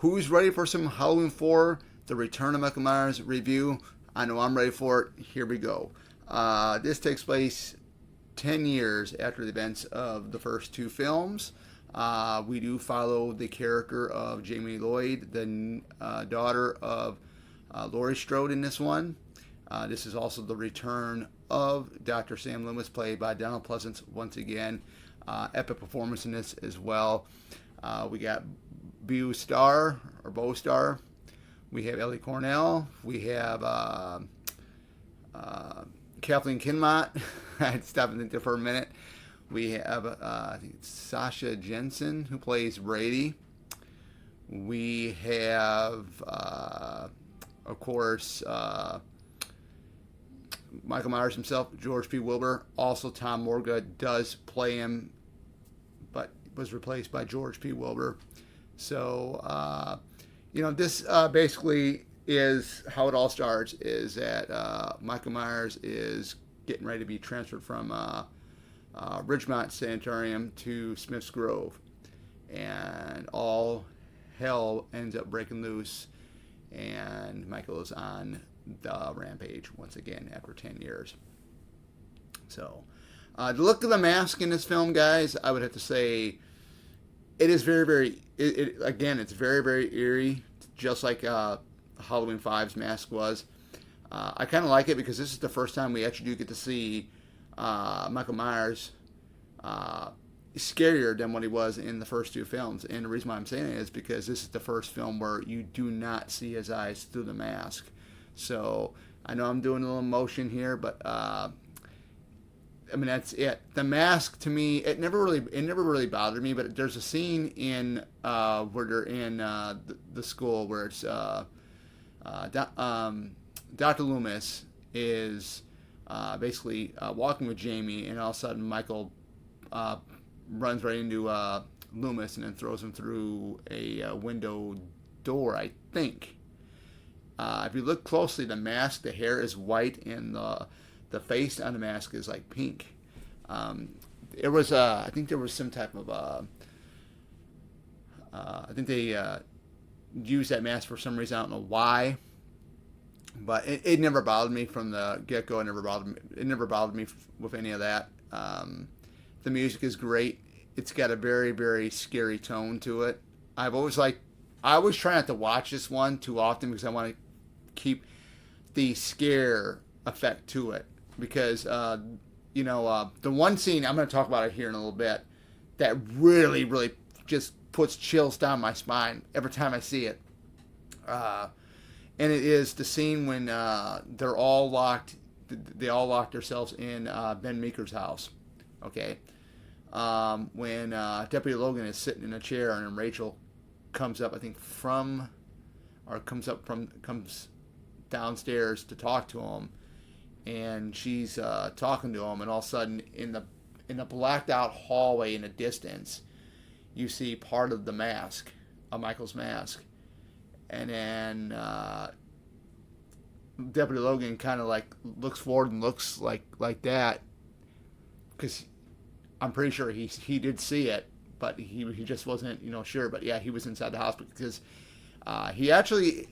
who's ready for some Halloween 4, The Return of Michael Myers review? I know I'm ready for it. Here we go. This takes place 10 years after the events of the first two films. We do follow the character of Jamie Lloyd, the daughter of Laurie Strode in this one. This is also the return of Dr. Sam Loomis, played by Donald Pleasence once again. Epic performance in this as well. We got Bo Star. We have Ellie Cornell. We have Kathleen Kinmont. I had to stop and think there for a minute. We have I think it's Sasha Jensen, who plays Brady. We have, of course, Michael Myers himself, George P. Wilbur. Also, Tom Morga does play him, but was replaced by George P. Wilbur. So, this basically is how it all starts, is that Michael Myers is getting ready to be transferred from Ridgemont Sanitarium to Smith's Grove. And all hell ends up breaking loose, and Michael is on the rampage once again after 10 years. So, the look of the mask in this film, guys, I would have to say it is very, very, it's very, very eerie, just like Halloween 5's mask was. I kind of like it because this is the first time we actually do get to see Michael Myers scarier than what he was in the first two films. And the reason why I'm saying it is because this is the first film where you do not see his eyes through the mask. So I know I'm doing a little motion here, but that's it. The mask, to me, it never really bothered me. But there's a scene in where they're in the school where it's Dr. Loomis is basically walking with Jamie, and all of a sudden Michael runs right into Loomis and then throws him through a window door, I think. If you look closely, the mask, the hair is white, and the face on the mask is like pink. It was, I think there was some type of, I think they used that mask for some reason. I don't know why, but it never bothered me from the get-go. It never bothered me with any of that. The music is great. It's got a very, very scary tone to it. I always try not to watch this one too often because I want to keep the scare effect to it. Because, the one scene, I'm going to talk about it here in a little bit, that really, really just puts chills down my spine every time I see it. And it is the scene when they're all locked. They all locked themselves in Ben Meeker's house. Okay. When Deputy Logan is sitting in a chair and Rachel comes up, I think comes downstairs to talk to him, and she's talking to him, and all of a sudden in the blacked out hallway in the distance, you see part of the mask, of Michael's mask, and then Deputy Logan kind of like looks forward and looks like that, because I'm pretty sure he did see it, but he just wasn't sure. But yeah, he was inside the hospital because he actually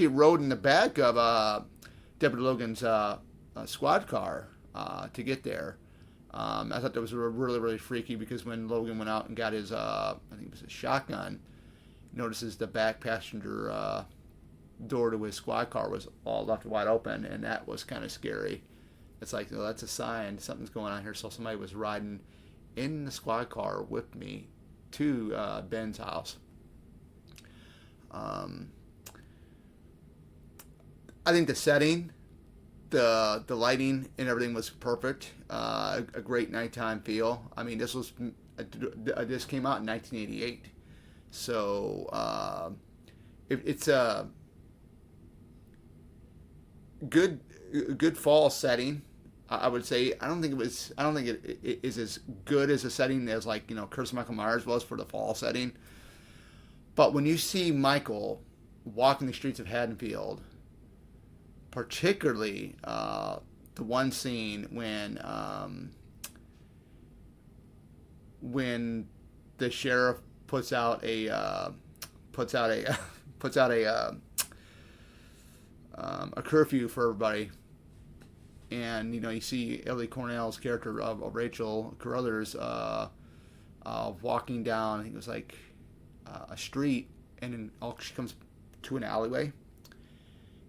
rode in the back of Deputy Logan's squad car to get there. I thought that was really, really freaky because when Logan went out and got his I think it was a shotgun, notices the back passenger door to his squad car was all left wide open, and that was kind of scary. It's like, that's a sign something's going on here. So somebody was riding in the squad car with me to Ben's house. I think the setting, the lighting, and everything was perfect. A great nighttime feel. I mean, this came out in 1988, so it's a good fall setting. I would say I don't think it is as good as a setting as Curse of Michael Myers was for the fall setting. But when you see Michael walking the streets of Haddonfield, particularly the one scene when the sheriff puts out a puts out a puts out a curfew for everybody. And you see Ellie Cornell's character of Rachel Carruthers walking down. I think it was like a street, and then she comes to an alleyway.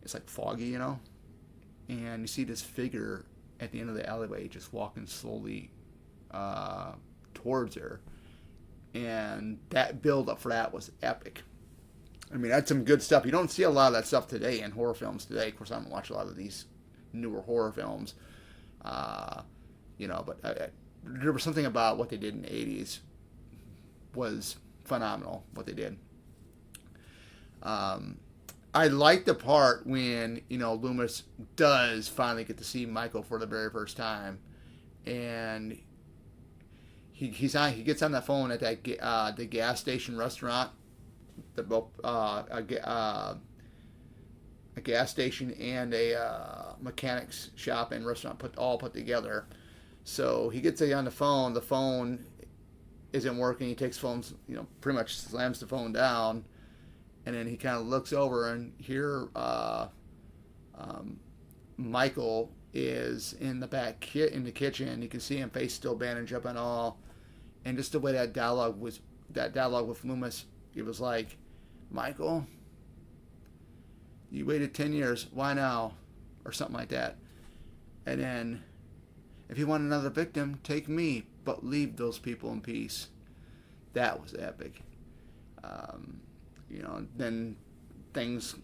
It's like foggy, and you see this figure at the end of the alleyway just walking slowly towards her, and that build up for that was epic. I mean, that's some good stuff. You don't see a lot of that stuff today in horror films today. Of course, I don't watch a lot of these newer horror films, but there was something about what they did in the 80s was phenomenal, what they did. I like the part when, Loomis does finally get to see Michael for the very first time, and he gets on the phone at that the gas station restaurant, a gas station and a mechanics shop and restaurant put together. So he gets on the phone. The phone isn't working. He takes phones, pretty much slams the phone down, and then he kind of looks over, and here Michael is in the back in the kitchen. You can see him, face still bandaged up and all, and just the way that dialogue with Loomis, it was like, Michael, you waited 10 years. Why now? Or something like that. And then, if you want another victim, take me, but leave those people in peace. That was epic. Then things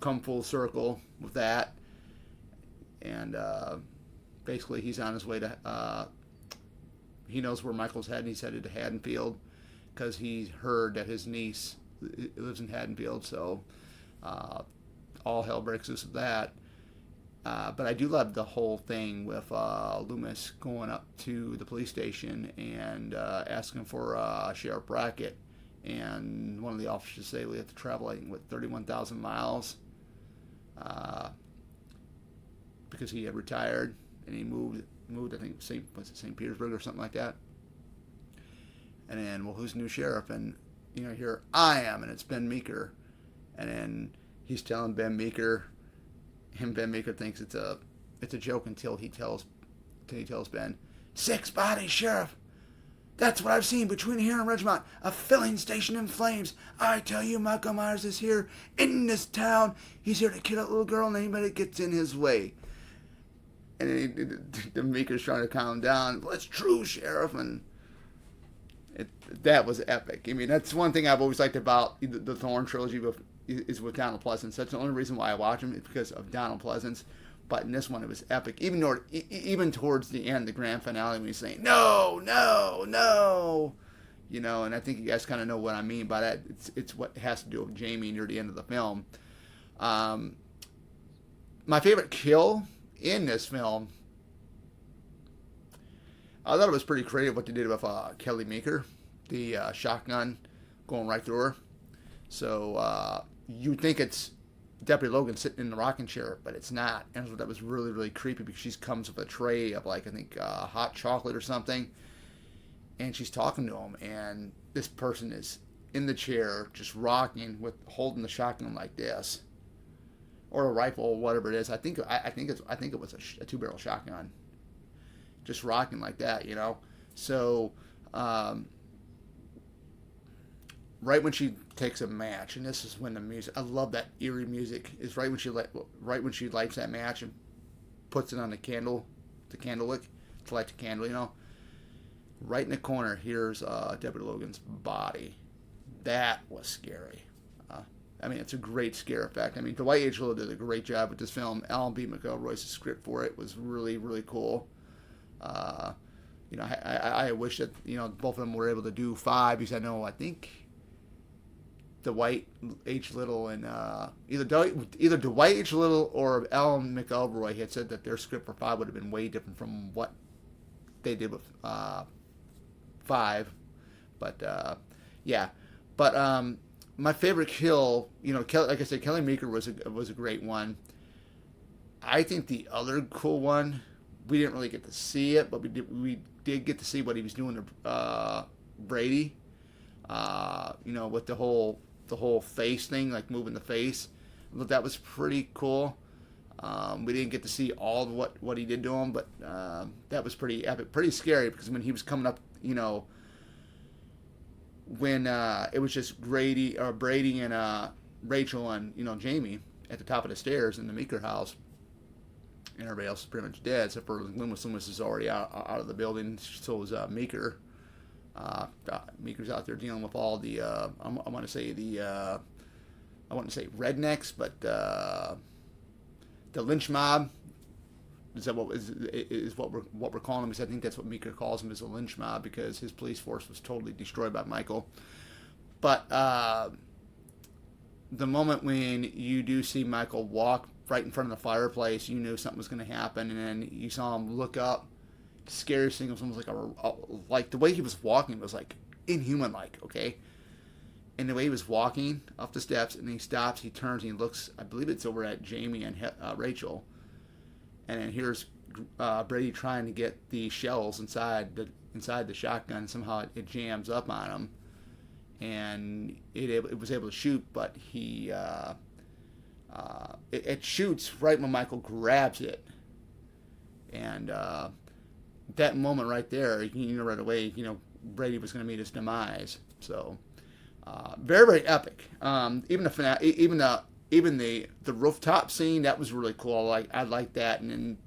come full circle with that. And basically, he's on his way to... he knows where Michael's headed. He's headed to Haddonfield because he heard that his niece lives in Haddonfield. So... all hell breaks loose with that. But I do love the whole thing with Loomis going up to the police station and asking for Sheriff Brackett. And one of the officers say we have to travel, 31,000 miles. Because he had retired and he moved I think, St. Petersburg or something like that. And then, well, who's the new sheriff? And, here I am, and it's Ben Meeker. And then he's telling Ben Meeker, and Ben Meeker thinks it's a joke until he tells Ben, 6 bodies, Sheriff. That's what I've seen between here and Ridgemont. A filling station in flames. I tell you, Michael Myers is here in this town. He's here to kill that little girl and anybody that gets in his way. And then the Meeker's trying to calm him down. Well, it's true, Sheriff. And that was epic. I mean, that's one thing I've always liked about the Thorne trilogy is with Donald Pleasence. That's the only reason why I watch him is because of Donald Pleasence. But in this one, it was epic. Even towards the end, the grand finale, when he's saying, no, no, no. And I think you guys kind of know what I mean by that. It's what has to do with Jamie near the end of the film. My favorite kill in this film, I thought it was pretty creative what they did with Kelly Meeker, the shotgun going right through her. So you think it's Deputy Logan sitting in the rocking chair, but it's not. And that was really, really creepy because she comes with a tray of hot chocolate or something, and she's talking to him, and this person is in the chair just rocking holding the shotgun like this, or a rifle or whatever it is. I think it was a 2-barrel shotgun, just rocking like that, So right when she takes a match, and this is when the music, I love that eerie music, is right when she lights that match and puts it on the candle wick to light the candle, right in the corner, here's Deputy Logan's body. That was scary. It's a great scare effect. Dwight H. Little did a great job with this film. Alan B. McElroy's script for it was really, really cool. I wish that, both of them were able to do 5, because I think Dwight H. Little and either Dwight H. Little or Alan McElroy had said that their script for 5 would have been way different from what they did with 5. But yeah. But my favorite kill, like I said, Kelly Meeker was a great one. I think the other cool one, we didn't really get to see it, but we did get to see what he was doing to Brady. With the whole the whole face thing, like moving the face. I thought that was pretty cool. We didn't get to see all of what he did to him, but that was pretty epic, pretty scary, because when he was coming up, when it was just Brady and Rachel and Jamie at the top of the stairs in the Meeker house, and everybody else is pretty much dead except for Loomis. Loomis is already out of the building. So was Meeker. Meeker's out there dealing with all the I want to say rednecks, but the lynch mob. Is that what we're calling him? Because I think that's what Meeker calls him, is a lynch mob, because his police force was totally destroyed by Michael. But the moment when you do see Michael walk right in front of the fireplace, you knew something was going to happen, and then you saw him look up. Scariest thing was almost like the way he was walking was like inhuman, like, okay. And the way he was walking up the steps, and he stops, he turns, and he looks. I believe it's over at Jamie and Rachel. And then here's Brady trying to get the shells inside the shotgun, and somehow it jams up on him, and it was able to shoot, but it shoots right when Michael grabs it, and that moment right there, right away, Brady was going to meet his demise. So very, very epic. Even the rooftop scene, that was really cool. I like that. And then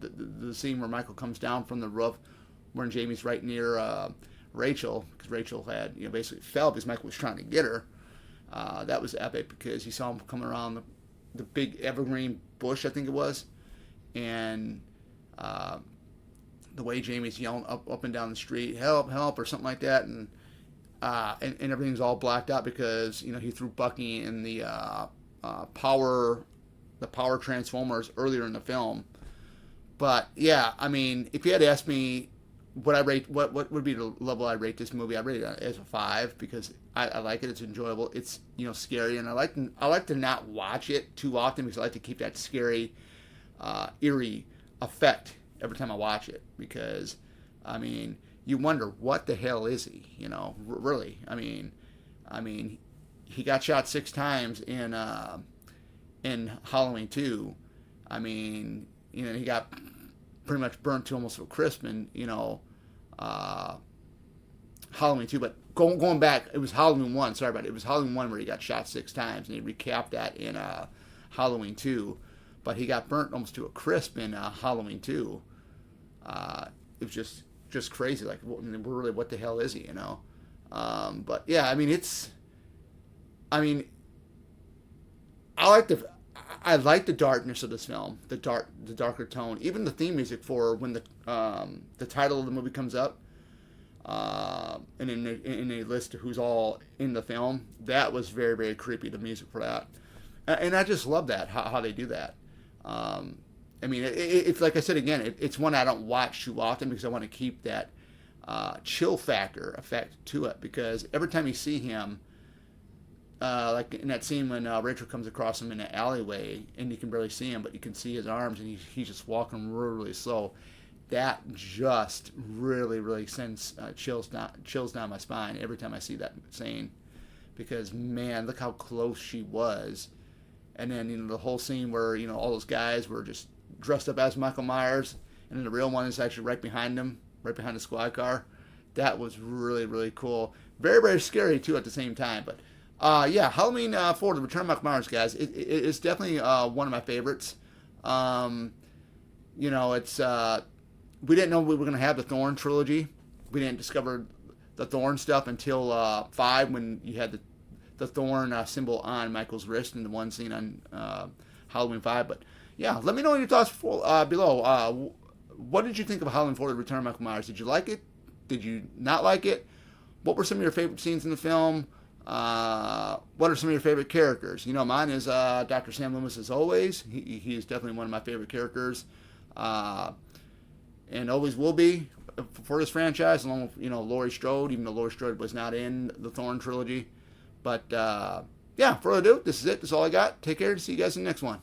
the scene where Michael comes down from the roof, when Jamie's right near Rachel, because Rachel had basically fell because Michael was trying to get her. That was epic, because you saw him coming around the big evergreen bush, I think it was, and the way Jamie's yelling up and down the street, help, help, or something like that, and everything's all blacked out because he threw Bucky in the power transformers earlier in the film. But yeah, I mean, if you had to ask me what would be the level I'd rate this movie, I'd rate it as a 5, because I like it. It's enjoyable. It's scary, and I like to not watch it too often, because I like to keep that scary, eerie effect every time I watch it, because I mean, you wonder, what the hell is he? Really. I mean, he got shot 6 times in Halloween 2. I mean, he got pretty much burnt to almost a crisp in Halloween 2. But going back, it was Halloween 1. Sorry about it. It was Halloween 1 where he got shot 6 times, and he recapped that in Halloween 2. But he got burnt almost to a crisp in Halloween 2. It was just crazy. Like, really, what the hell is he? But yeah, I mean, I like the darkness of this film, the darker tone, even the theme music for when the title of the movie comes up, and in a list of who's all in the film. That was very, very creepy, the music for that, and I just love that how they do that. I mean, it's like I said again, it's one I don't watch too often, because I want to keep that chill factor effect to it, because every time you see him, like in that scene when Rachel comes across him in the alleyway, and you can barely see him, but you can see his arms, and he's just walking really, really slow. That just really, really sends chills down my spine every time I see that scene, because man, look how close she was. And then the whole scene where all those guys were just dressed up as Michael Myers, and then the real one is actually right behind him, right behind the squad car. That was really, really cool. Very, very scary too at the same time. But yeah, Halloween 4, The Return of Michael Myers, guys. It's definitely one of my favorites. It's we didn't know we were going to have the Thorn trilogy. We didn't discover the Thorn stuff until 5, when you had the Thorn symbol on Michael's wrist in the one scene on Halloween 5. But yeah, let me know your thoughts below. What did you think of Halloween 4, The Return of Michael Myers? Did you like it? Did you not like it? What were some of your favorite scenes in the film? What are some of your favorite characters? Mine is Dr. Sam Loomis, as always. He is definitely one of my favorite characters, and always will be for this franchise, along with Laurie Strode, even though Laurie Strode was not in the Thorn trilogy. But yeah, further ado, this is it. This is all I got. Take care. See you guys in the next one.